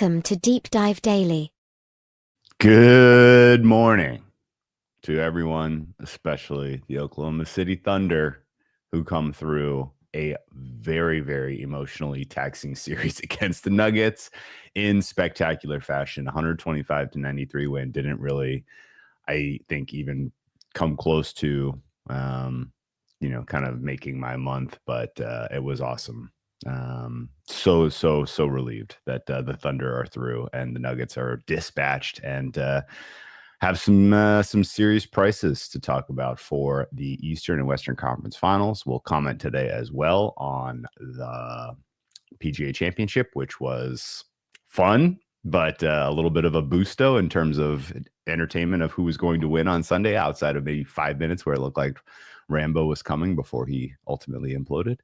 Welcome to Deep Dive Daily. Good morning to everyone, especially the Oklahoma City Thunder, who come through a very, very emotionally taxing series against the Nuggets in spectacular fashion. 125-93 win. Didn't really, I think, even come close to, kind of making my month, but it was awesome. So relieved that the Thunder are through and the Nuggets are dispatched and have some serious prices to talk about for the Eastern and Western Conference Finals. We'll comment today as well on the PGA Championship, which was fun, but a little bit of a boosto in terms of entertainment of who was going to win on Sunday, outside of maybe 5 minutes where it looked like Rambo was coming before he ultimately imploded.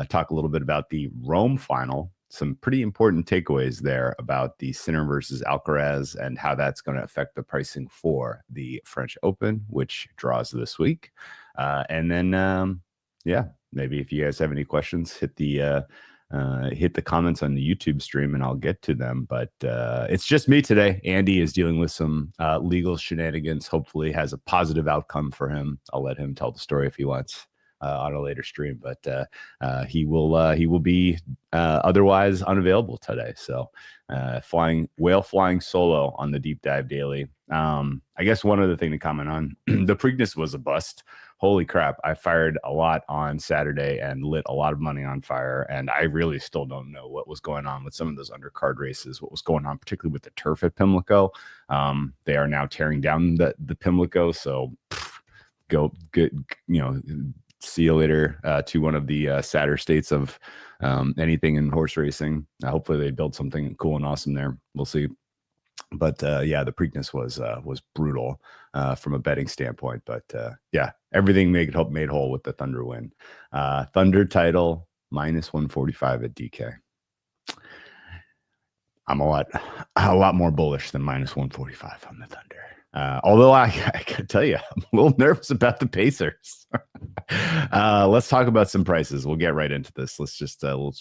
Talk a little bit about the Rome final. Some pretty important takeaways there about the Sinner versus Alcaraz and how that's going to affect the pricing for the French Open, which draws this week. And then, maybe if you guys have any questions, hit the comments on the YouTube stream and I'll get to them. But it's just me today. Andy is dealing with some legal shenanigans. Hopefully has a positive outcome for him. I'll let him tell the story if he wants on a later stream, but he will be otherwise unavailable today. So flying solo on the Deep Dive Daily. I guess one other thing to comment on, the Preakness was a bust. Holy crap, I fired a lot on Saturday and lit a lot of money on fire, and I really still don't know what was going on with some of those undercard races, what was going on, particularly with the turf at Pimlico. They are now tearing down the Pimlico, so go good, see you later to one of the sadder states of anything in horse racing. Hopefully they build something cool and awesome there. We'll see. But the Preakness was brutal from a betting standpoint. But everything made whole with the Thunder win. Thunder title -145 at DK. I'm a lot more bullish than -145 on the Thunder. Although I can tell you, I'm a little nervous about the Pacers. Let's talk about some prices. We'll get right into this. Let's just we'll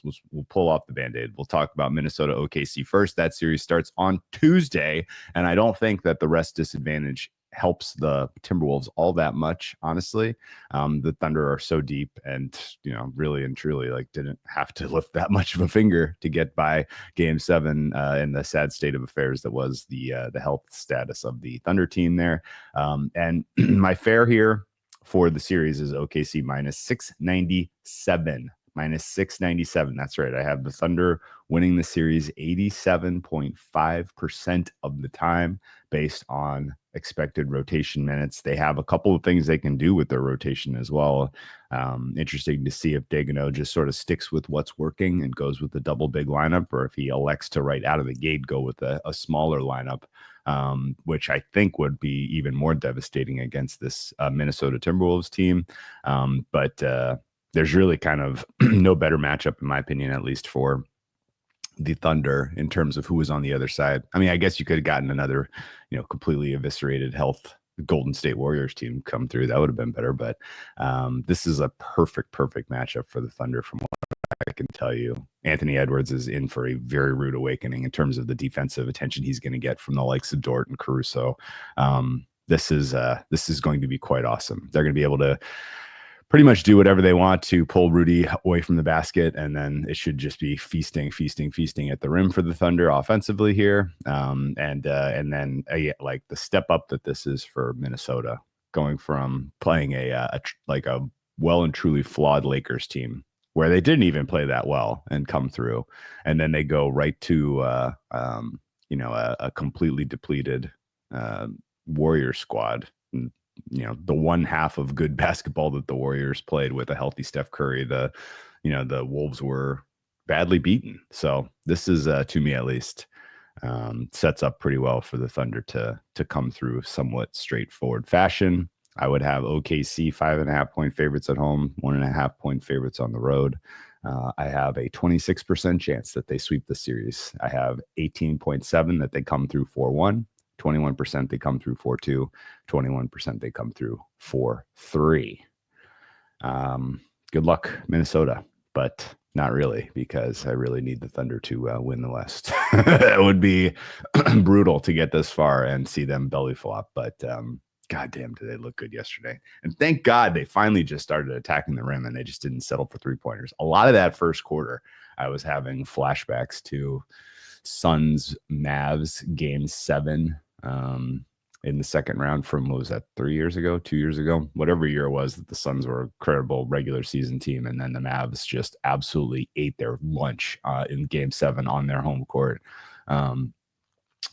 pull off the Band-Aid. We'll talk about Minnesota OKC first. That series starts on Tuesday, and I don't think that the rest disadvantage helps the Timberwolves all that much, honestly. The Thunder are so deep and, really and truly didn't have to lift that much of a finger to get by Game 7 in the sad state of affairs that was the health status of the Thunder team there. And my fare here for the series is OKC -697. -697. That's right. I have the Thunder winning the series 87.5% of the time based on expected rotation minutes. They have a couple of things they can do with their rotation as well. Interesting to see if Daigneault just sort of sticks with what's working and goes with the double big lineup, or if he elects to right out of the gate go with a smaller lineup, which I think would be even more devastating against this Minnesota Timberwolves team. But there's really kind of no better matchup, in my opinion, at least for the Thunder in terms of who was on the other side. I mean, I guess you could have gotten another, completely eviscerated health Golden State Warriors team come through. That would have been better. But this is a perfect matchup for the Thunder from what I can tell you. Anthony Edwards is in for a very rude awakening in terms of the defensive attention he's going to get from the likes of Dort and Caruso. This is going to be quite awesome. They're going to be able to pretty much do whatever they want to pull Rudy away from the basket, and then it should just be feasting at the rim for the Thunder offensively here. And then like the step up that this is for Minnesota, going from playing a well and truly flawed Lakers team where they didn't even play that well and come through, and then they go right to a completely depleted Warriors squad. The one half of good basketball that the Warriors played with a healthy Steph Curry, the Wolves were badly beaten. So this is, to me at least, sets up pretty well for the Thunder to come through somewhat straightforward fashion. I would have OKC 5.5-point favorites at home, 1.5-point favorites on the road. I have a 26% chance that they sweep the series. I have 18.7 that they come through 4-1. 21% they come through 4-2, 21% they come through 4-3. Good luck, Minnesota, but not really, because I really need the Thunder to win the West. That would be brutal to get this far and see them belly flop. But goddamn, did they look good yesterday? And thank God they finally just started attacking the rim and they just didn't settle for 3-pointers. A lot of that first quarter, I was having flashbacks to Suns Mavs game 7 in the second round from, what was that, 3 years ago, 2 years ago, whatever year it was that the Suns were a credible regular season team. And then the Mavs just absolutely ate their lunch in game 7 on their home court.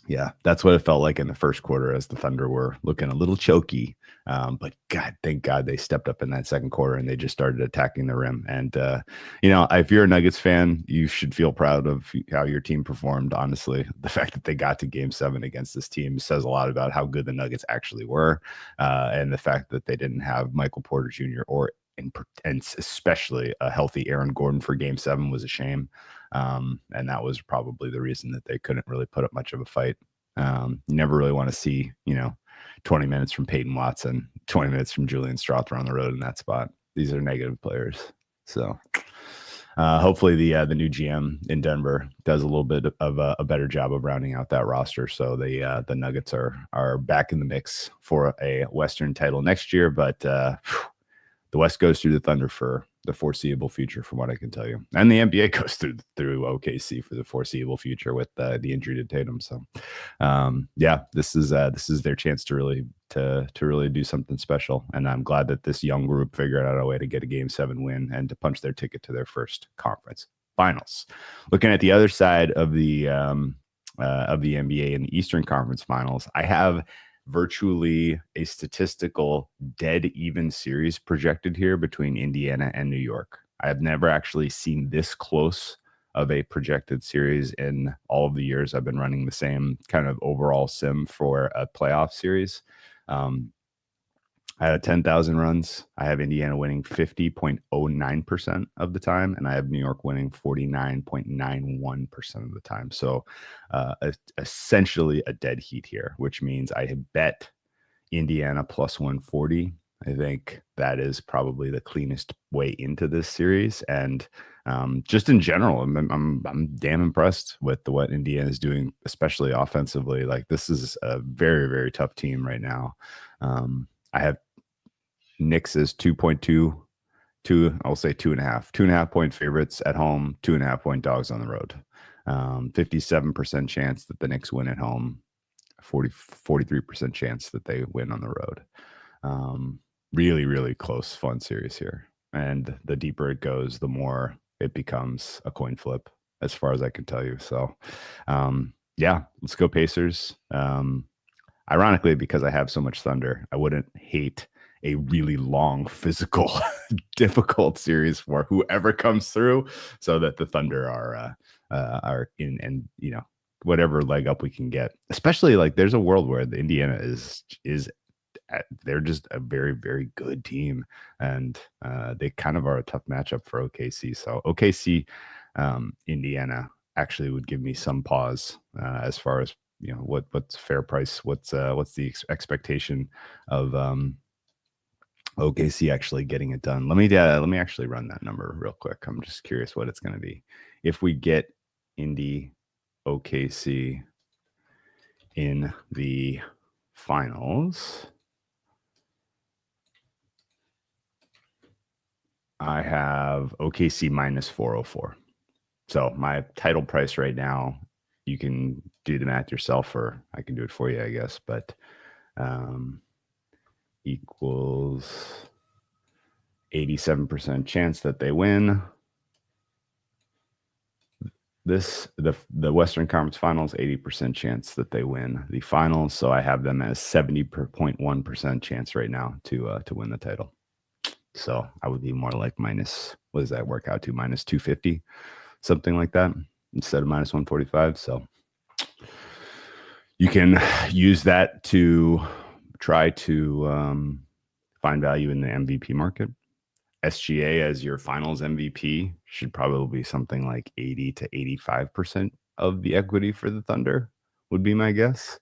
Yeah, that's what it felt like in the first quarter as the Thunder were looking a little choky. But God, thank God they stepped up in that second quarter and they just started attacking the rim. And, if you're a Nuggets fan, you should feel proud of how your team performed. Honestly, the fact that they got to game 7 against this team says a lot about how good the Nuggets actually were. And the fact that they didn't have Michael Porter Jr. and especially a healthy Aaron Gordon for game 7 was a shame. And that was probably the reason that they couldn't really put up much of a fight. You never really want to see, 20 minutes from Peyton Watson, 20 minutes from Julian Strawther on the road in that spot. These are negative players. So hopefully the new GM in Denver does a little bit of a better job of rounding out that roster. So the Nuggets are back in the mix for a Western title next year. But the West goes through the Thunder for the foreseeable future, from what I can tell you, and the NBA goes through OKC for the foreseeable future with the injury to Tatum. So, this is their chance to really do something special, and I'm glad that this young group figured out a way to get a Game 7 win and to punch their ticket to their first conference finals. Looking at the other side of the NBA in the Eastern Conference Finals, I have virtually a statistical dead even series projected here between Indiana and New York. I have never actually seen this close of a projected series in all of the years I've been running the same kind of overall sim for a playoff series. Out of 10,000 runs, I have Indiana winning 50.09% of the time, and I have New York winning 49.91% of the time. So essentially a dead heat here, which means I have bet Indiana plus 140. I think that is probably the cleanest way into this series. And just in general, I'm damn impressed with what Indiana is doing, especially offensively. Like, this is a very, very tough team right now. I have Knicks is 2.2, I'll say 2.5 point favorites at home, 2.5 point dogs on the road. 57% chance that the Knicks win at home, 43% chance that they win on the road. Really, really close, fun series here. And the deeper it goes, the more it becomes a coin flip, as far as I can tell you. So, let's go Pacers. Ironically, because I have so much Thunder, I wouldn't hate a really long, physical, difficult series for whoever comes through, so that the Thunder are in, and whatever leg up we can get. Especially, like, there's a world where the Indiana is they're just a very, very good team, and they kind of are a tough matchup for OKC. So OKC, Indiana actually would give me some pause as far as what's fair price, what's the expectation of OKC actually getting it done. Let me actually run that number real quick. I'm just curious what it's going to be if we get Indy OKC in the finals. I have OKC minus 404. So my title price right now, you can do the math yourself, or I can do it for you, I guess, but equals 87% chance that they win. The Western Conference Finals, 80% chance that they win the finals. So I have them as 70.1% chance right now to win the title. So I would be more like minus, what does that work out to? Minus 250, something like that, instead of minus 145. So you can use that to try to find value in the MVP market. SGA as your finals MVP should probably be something like 80 to 85% of the equity for the Thunder, would be my guess.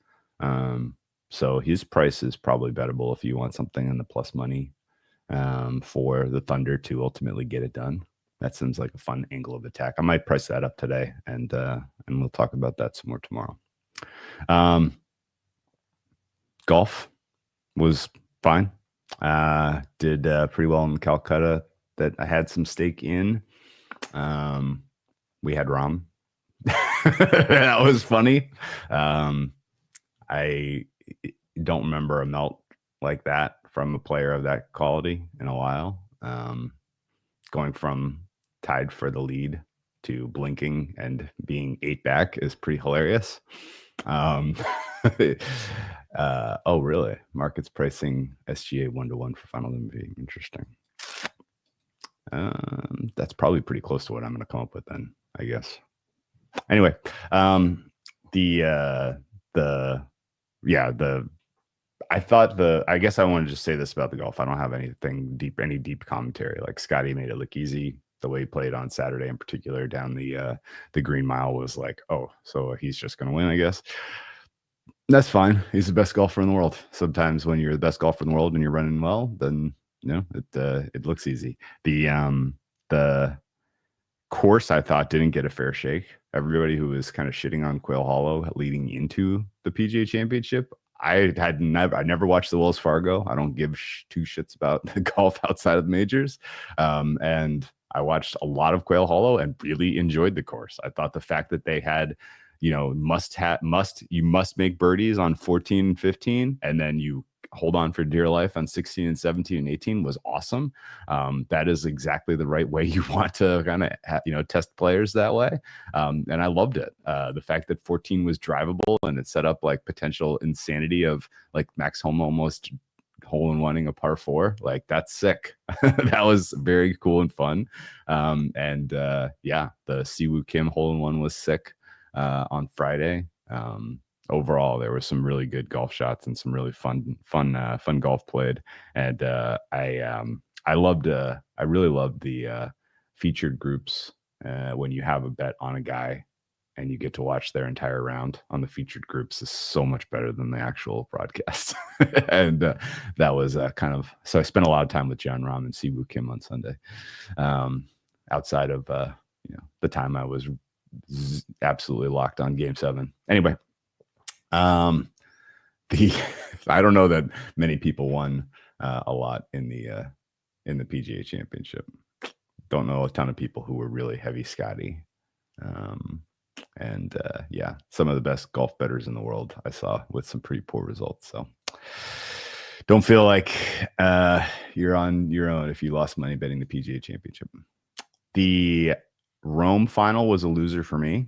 So his price is probably bettable if you want something in the plus money for the Thunder to ultimately get it done. That seems like a fun angle of attack. I might price that up today and and we'll talk about that some more tomorrow. Golf was fine. Did pretty well in Calcutta that I had some stake in. We had rum. That was funny. I don't remember a melt like that from a player of that quality in a while. Going from tied for the lead to blinking and being 8 back is pretty hilarious. Oh, really? Markets pricing SGA 1-1 for final MVP. Interesting. That's probably pretty close to what I'm going to come up with then, I guess. Anyway, I guess I wanted to just say this about the golf. I don't have any deep commentary. Like Scottie made it look easy. The way he played on Saturday in particular down the Green Mile was like, oh, so he's just going to win, I guess. That's fine. He's the best golfer in the world. Sometimes when you're the best golfer in the world and you're running well, then it looks easy. The course I thought didn't get a fair shake. Everybody who was kind of shitting on Quail Hollow leading into the PGA Championship, I never watched the Wells Fargo. I don't give two shits about the golf outside of the majors, and I watched a lot of Quail Hollow and really enjoyed the course. I thought the fact that they had, you must make birdies on 14 and 15, and then you hold on for dear life on 16 and 17 and 18 was awesome. That is exactly the right way you want to kind of test players that way. And I loved it. The fact that 14 was drivable and it set up like potential insanity of like Max Homa almost hole-in-oneing a par 4, like that's sick. That was very cool and fun. The Siwoo Kim hole-in-one was sick on Friday. Overall, there were some really good golf shots and some really fun golf played. And I really loved the featured groups when you have a bet on a guy and you get to watch their entire round on the featured groups is so much better than the actual broadcast. And that was so I spent a lot of time with John Rahm and Siwoo Kim on Sunday, outside of the time I was absolutely locked on Game 7. Anyway, I don't know that many people won a lot in the PGA Championship. Don't know a ton of people who were really heavy Scottie. Some of the best golf bettors in the world I saw with some pretty poor results. So don't feel like you're on your own if you lost money betting the PGA Championship. The Rome final was a loser for me.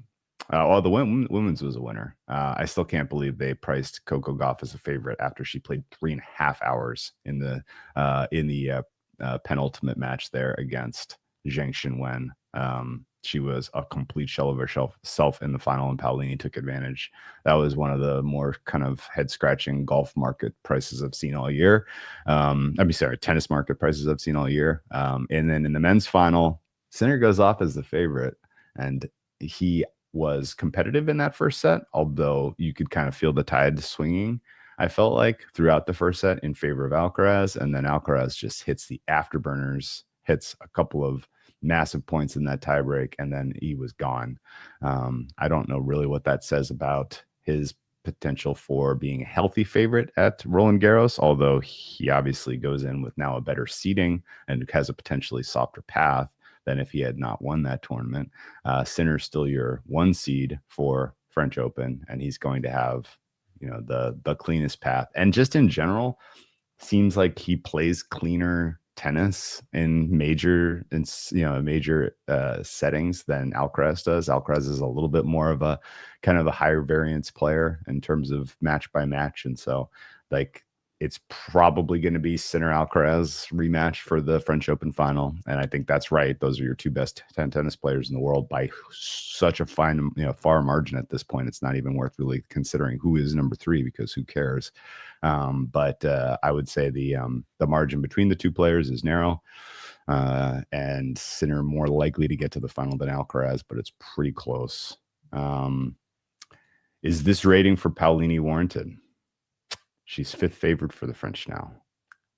The women's was a winner. I still can't believe they priced Coco Gauff as a favorite after she played 3.5 hours in the penultimate match there against Zheng Xinwen. She was a complete shell of herself in the final, and Paolini took advantage. That was one of the more kind of head-scratching golf market prices I've seen all year. Tennis market prices I've seen all year. And then in the men's final, Sinner goes off as the favorite, and he was competitive in that first set, although you could kind of feel the tide swinging, I felt like, throughout the first set in favor of Alcaraz. And then Alcaraz just hits the afterburners, hits a couple of massive points in that tiebreak, and then he was gone. I don't know really what that says about his potential for being a healthy favorite at Roland Garros, although he obviously goes in with now a better seeding and has a potentially softer path than if he had not won that tournament. Sinner's still your 1 seed for French Open, and he's going to have, the cleanest path. And just in general, seems like he plays cleaner tennis in major settings than Alcaraz does. Alcaraz is a little bit more of a kind of a higher variance player in terms of match by match, and so like it's probably going to be Sinner Alcaraz rematch for the French Open final. And I think that's right. Those are your 2 best tennis players in the world by such a fine, far margin at this point. It's not even worth really considering who is number 3, because who cares? But I would say the margin between the 2 players is narrow, and Sinner more likely to get to the final than Alcaraz, but it's pretty close. Is this rating for Paolini warranted? She's 5th favorite for the French now.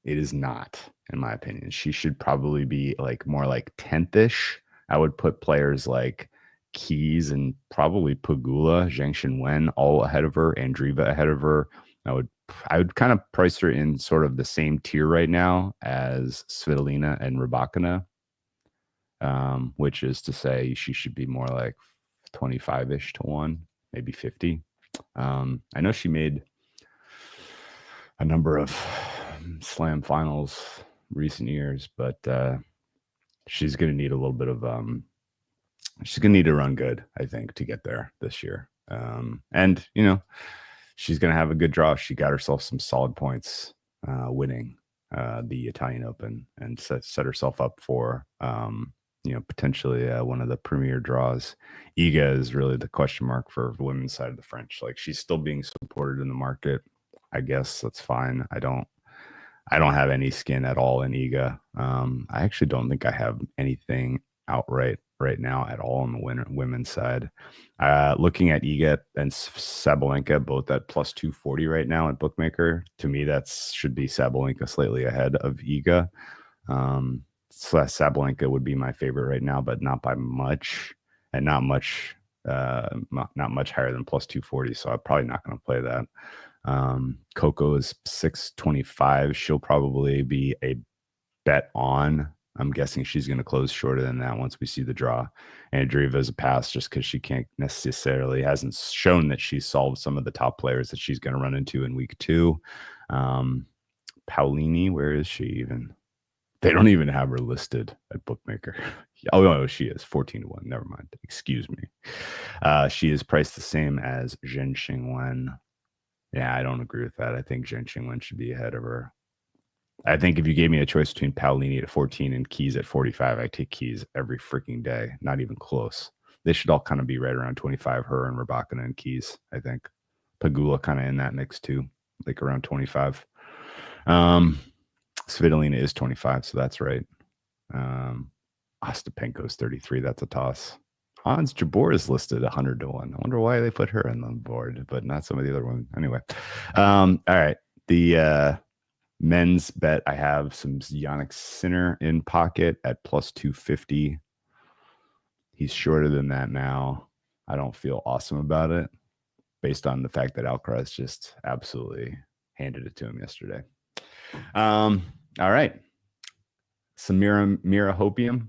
It is not, in my opinion. She should probably be more like 10th-ish. I would put players like Keys and probably Pagula, Zhang Shenwen all ahead of her, Andreeva ahead of her. I would I would kind of price her in sort of the same tier right now as Svitolina and Rybakina, which is to say she should be more like 25-ish to 1, maybe 50. I know she made a number of slam finals recent years, but she's going to need a little bit of she's going to need to run good, I think, to get there this year. And she's going to have a good draw. She got herself some solid points winning the Italian Open and set herself up for potentially one of the premier draws. Iga is really the question mark for the women's side of the French. Like, she's still being supported in the market. I guess that's fine. I don't have any skin at all in Iga. I actually don't think I have anything outright right now at all on the women's side. Looking at Iga and Sabalenka, both at plus 240 right now at Bookmaker. To me, that should be Sabalenka slightly ahead of Iga. Sabalenka would be my favorite right now, but not by much, and not much higher than plus 240. So I'm probably not going to play that. Coco is 625. She'll probably be a bet on. I'm guessing she's going to close shorter than that once we see the draw. Andreeva is a pass just because she hasn't shown that she's solved some of the top players that she's going to run into in week 2. Paolini, where is she even? They don't even have her listed at Bookmaker. Oh, no, she is 14 to 1. Never mind. Excuse me. She is priced the same as Zheng Xingwen. Yeah, I don't agree with that. I think Zheng Xingwen should be ahead of her. I think if you gave me a choice between Paolini at 14 and Keys at 45, I take Keys every freaking day. Not even close. They should all kind of be right around 25, her and Rybakina and Keys, I think. Pagula kind of in that mix too, like around 25. Svitolina is 25, so that's right. Ostapenko's 33. That's a toss. Hans Jabeur is listed 100 to 1. I wonder why they put her on the board, but not some of the other ones. Anyway, all right. The men's bet, I have some Jannik Sinner in pocket at plus 250. He's shorter than that now. I don't feel awesome about it based on the fact that Alcaraz just absolutely handed it to him yesterday. All right. Some Mira Hopium.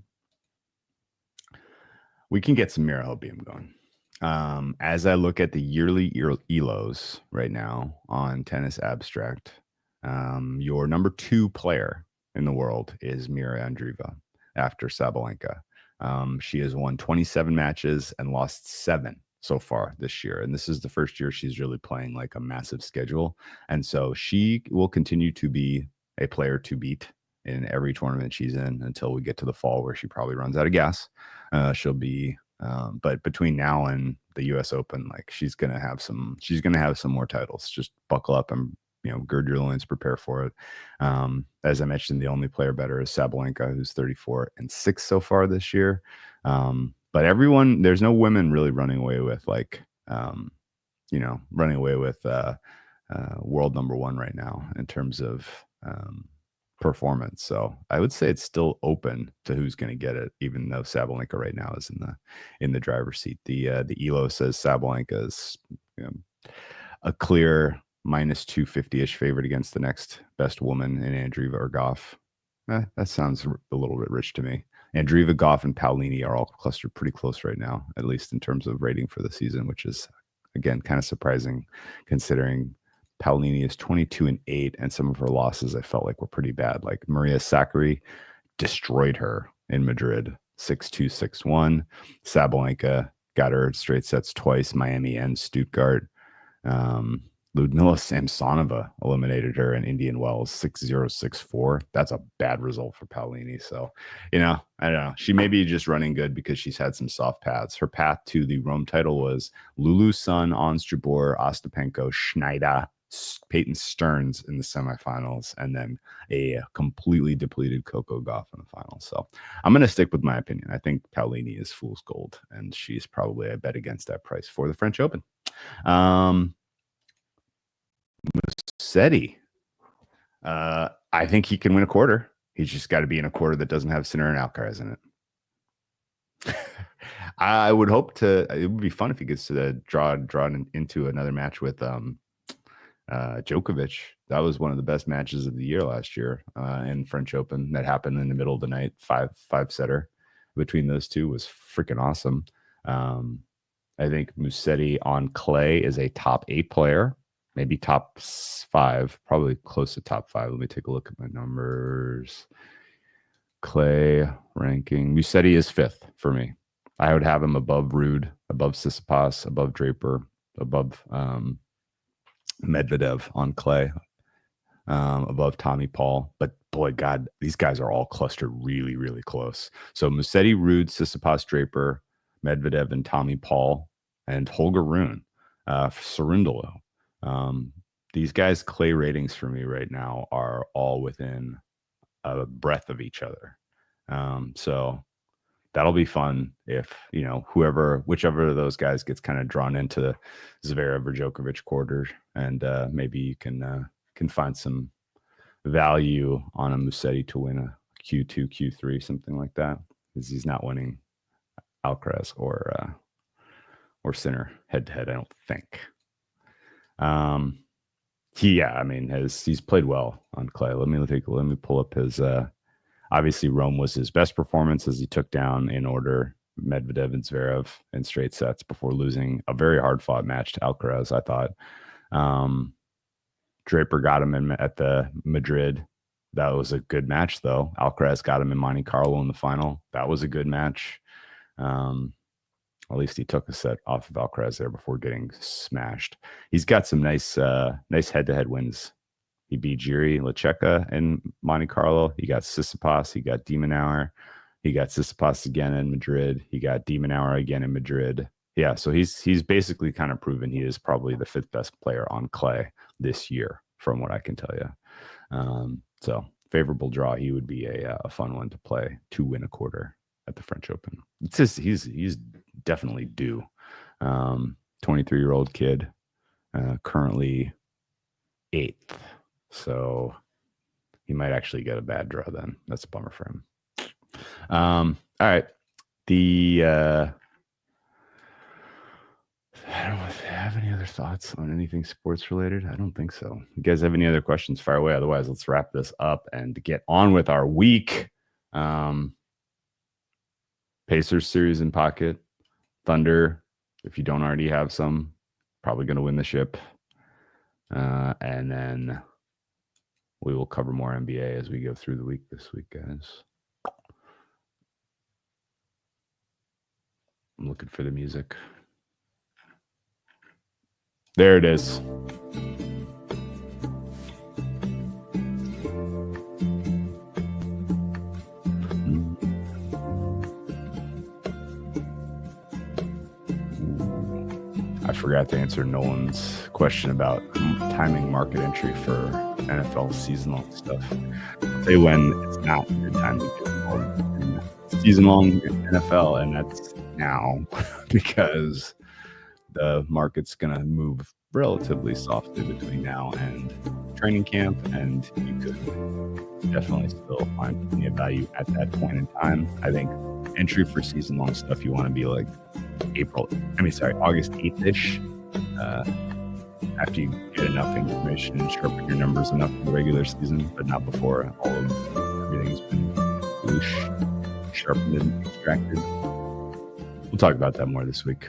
We can get some Mira Hopium going. As I look at the yearly ELOs right now on Tennis Abstract, your number 2 player in the world is Mira Andreeva after Sabalenka. She has won 27 matches and lost 7 so far this year. And this is the first year she's really playing like a massive schedule. And so she will continue to be a player to beat in every tournament she's in until we get to the fall, where she probably runs out of gas. She'll be, but between now and the U.S. Open, like she's gonna have some more titles. Just buckle up and gird your loins, prepare for it. As I mentioned, the only player better is Sabalenka, who's 34-6 so far this year. But everyone, there's no women really running away with world number 1 right now in terms of performance. So I would say it's still open to who's going to get it, even though Sabalenka right now is in the driver's seat. The ELO says Sabalenka is a clear minus 250-ish favorite against the next best woman in Andreeva or Goff. That sounds a little bit rich to me. Andreeva, Goff, and Paolini are all clustered pretty close right now, at least in terms of rating for the season, which is, again, kind of surprising considering Paolini is 22-8, and some of her losses I felt like were pretty bad. Like Maria Sakkari destroyed her in Madrid, 6-2, 6-1. Sabalenka got her straight sets twice, Miami and Stuttgart. Ludmila Samsonova eliminated her in Indian Wells, 6-0, 6-4. That's a bad result for Paolini. So, I don't know. She may be just running good because she's had some soft paths. Her path to the Rome title was Lulu Sun, Ons Jabeur, Ostapenko, Schneider, Peyton Stearns in the semifinals, and then a completely depleted Coco Gauff in the finals. So I'm going to stick with my opinion. I think Paolini is fool's gold, and she's probably a bet against that price for the French Open. Musetti, I think he can win a quarter. He's just got to be in a quarter that doesn't have Sinner and Alcaraz in it. I would hope to. It would be fun if he gets to draw into another match with Djokovic. That was one of the best matches of the year last year in French Open. That happened in the middle of the night. Five setter between those two was freaking awesome. I think Musetti on clay is a top 8 player, maybe top 5, probably close to top 5. Let me take a look at my numbers. Clay ranking. Musetti is 5th for me. I would have him above Ruud, above Tsitsipas, above Draper, above Medvedev on clay, above Tommy Paul. But boy, God, these guys are all clustered really, really close. So Musetti, Ruud, Tsitsipas, Draper, Medvedev, and Tommy Paul, and Holger Rune, Cerundolo. These guys' clay ratings for me right now are all within a breadth of each other. So that'll be fun if, whichever of those guys gets kind of drawn into the Zverev or Djokovic quarter, and maybe you can find some value on a Musetti to win a Q2, Q3, something like that, because he's not winning Alcaraz or Sinner head to head, I don't think. He's played well on clay. Let me pull up his. Obviously, Rome was his best performance as he took down in order Medvedev and Zverev in straight sets before losing a very hard fought match to Alcaraz. I thought Draper got him at the Madrid. That was a good match, though. Alcaraz got him in Monte Carlo in the final. That was a good match. At least he took a set off of Alcaraz there before getting smashed. He's got some nice head-to-head wins. He beat Jiri Lecheka in Monte Carlo. He got Tsitsipas. He got de Minaur. He got Tsitsipas again in Madrid. He got de Minaur again in Madrid. Yeah, so he's basically kind of proven he is probably the 5th best player on clay this year, from what I can tell you. So favorable draw. He would be a fun one to play to win a quarter at the French Open. It's just he's definitely due. 23-year-old kid, currently 8th. So he might actually get a bad draw then. That's a bummer for him. All right. I don't know if I have any other thoughts on anything sports related. I don't think so. You guys have any other questions? Fire away. Otherwise, let's wrap this up and get on with our week. Pacers series in pocket. Thunder, if you don't already have some, probably going to win the ship. And then we will cover more NBA as we go through the week this week, guys. I'm looking for the music. There it is. I forgot to answer Nolan's question about timing market entry for NFL season-long stuff. I'll say when it's not a good time to get involved in season-long NFL, and that's now because the market's going to move relatively softly between now and training camp, and you could definitely still find plenty of value at that point in time. I think entry for season-long stuff, you want to be like August 8th-ish, after you get enough information and sharpen your numbers enough for the regular season, but not before everything's been loose, sharpened, and extracted. We'll talk about that more this week.